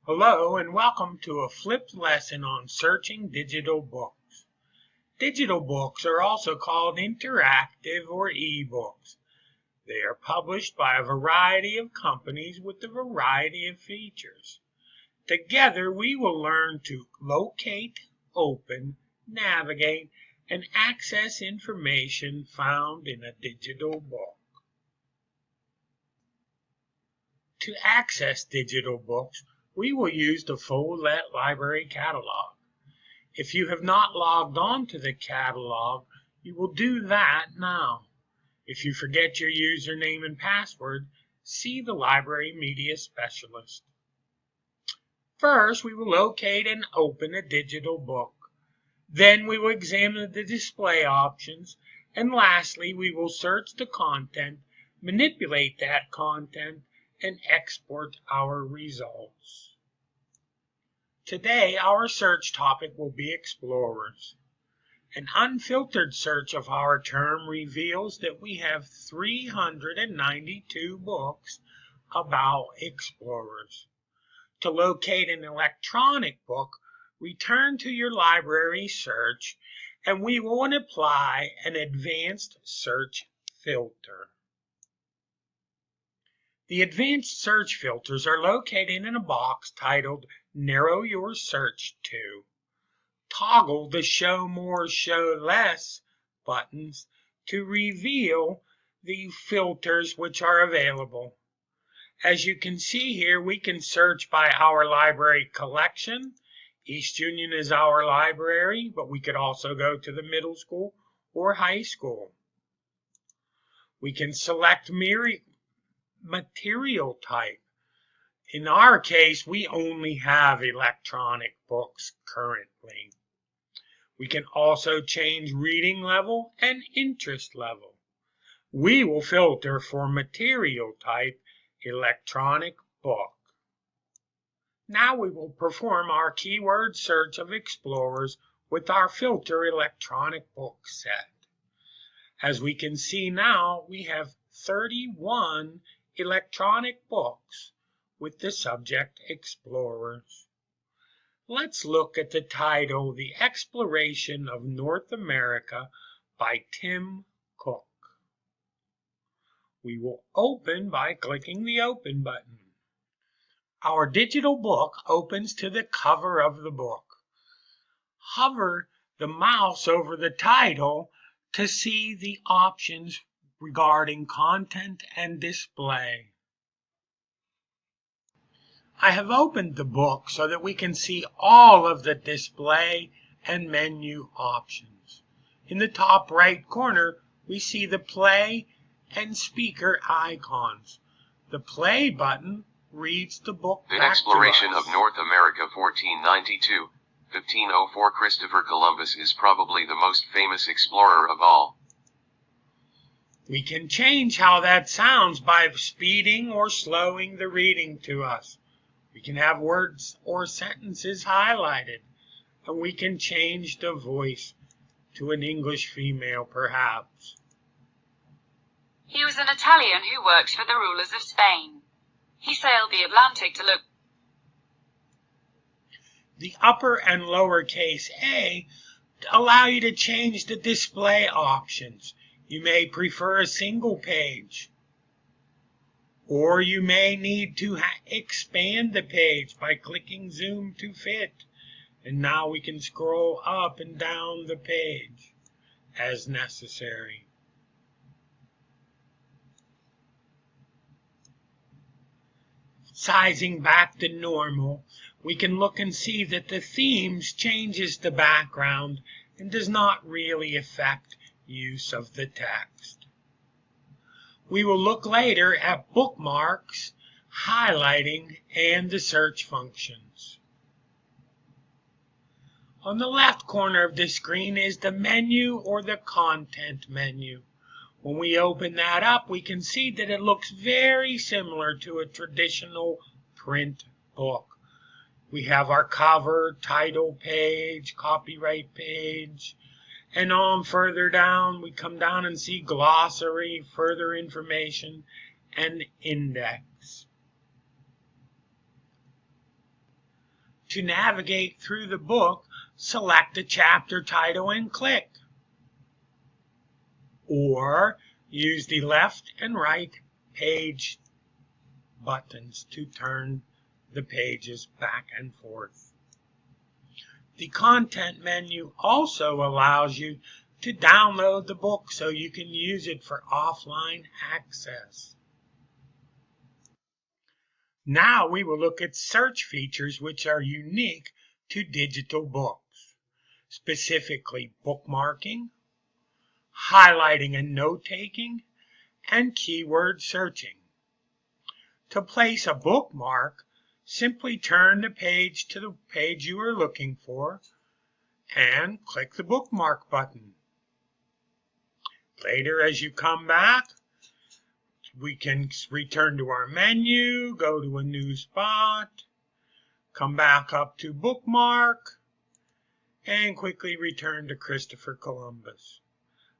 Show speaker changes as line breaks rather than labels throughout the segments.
Hello and welcome to a flipped lesson on searching digital books. Digital books are also called interactive or e-books. They are published by a variety of companies with a variety of features. Together we will learn to locate, open, navigate, and access information found in a digital book. To access digital books, we will use the Follett Library Catalog. If you have not logged on to the catalog, you will do that now. If you forget your username and password, see the library media specialist. First, we will locate and open a digital book. Then we will examine the display options, and lastly, we will search the content, manipulate that content, and export our results. Today, our search topic will be explorers. An unfiltered search of our term reveals that we have 392 books about explorers. To locate an electronic book, return to your library search, and we will apply an advanced search filter. The advanced search filters are located in a box titled Narrow Your Search To. Toggle the Show More, Show Less buttons to reveal the filters which are available. As you can see here, we can search by our library collection. East Union is our library, but we could also go to the middle school or high school. We can select material type. In our case, we only have electronic books currently. We can also change reading level and interest level. We will filter for material type electronic book. Now we will perform our keyword search of explorers with our filter electronic book set. As we can see now, we have 31 electronic books with the subject explorers. Let's look at the title, The Exploration of North America by Tim Cook. We will open by clicking the Open button. Our digital book opens to the cover of the book. Hover the mouse over the title to see the options regarding content and display. I have opened the book so that we can see all of the display and menu options. In the top right corner, we see the play and speaker icons. The play button reads the book
The
back
Exploration
to us.
of North America 1492-1504. Christopher Columbus is probably the most famous explorer of all.
We can change how that sounds by speeding or slowing the reading to us. We can have words or sentences highlighted, and we can change the voice to an English female perhaps.
He was an Italian who worked for the rulers of Spain. He sailed the Atlantic to look.
The upper and lowercase a allow you to change the display options. You may prefer a single page, or you may need to expand the page by clicking Zoom to fit. And now we can scroll up and down the page as necessary. Sizing back to normal, we can look and see that the themes changes the background and does not really affect use of the text. We will look later at bookmarks, highlighting, and the search functions. On the left corner of the screen is the menu or the content menu. When we open that up, we can see that it looks very similar to a traditional print book. We have our cover, title page, copyright page, and on further down, we come down and see glossary, further information, and index. To navigate through the book, select the chapter title and click. Or use the left and right page buttons to turn the pages back and forth. The content menu also allows you to download the book so you can use it for offline access. Now we will look at search features which are unique to digital books, specifically bookmarking, highlighting and note-taking, and keyword searching. To place a bookmark, simply turn the page to the page you are looking for and click the bookmark button. Later, as you come back, we can return to our menu, go to a new spot, come back up to bookmark, and quickly return to Christopher Columbus.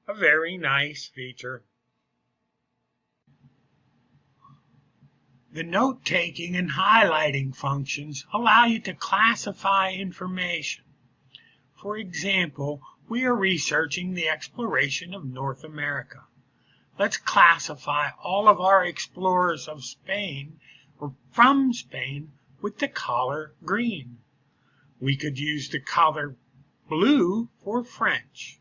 A very nice feature. The note-taking and highlighting functions allow you to classify information. For example, we are researching the exploration of North America. Let's classify all of our explorers of Spain or from Spain with the color green. We could use the color blue for French.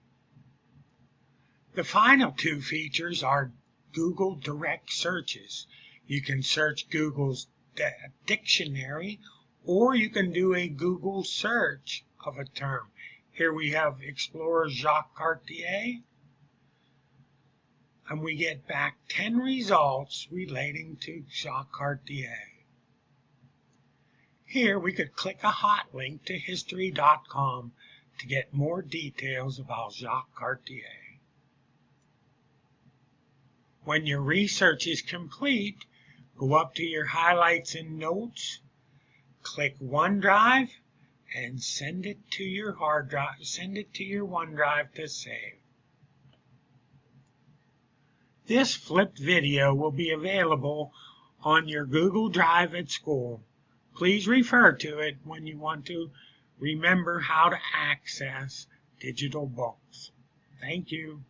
The final two features are Google Direct Searches. You can search Google's dictionary, or you can do a Google search of a term. Here we have explorer Jacques Cartier, and we get back 10 results relating to Jacques Cartier. Here we could click a hot link to history.com to get more details about Jacques Cartier. When your research is complete, go up to your highlights and notes, click OneDrive, and send it to your hard drive. Send it to your OneDrive to save. This flipped video will be available on your Google Drive at school. Please refer to it when you want to remember how to access digital books. Thank you.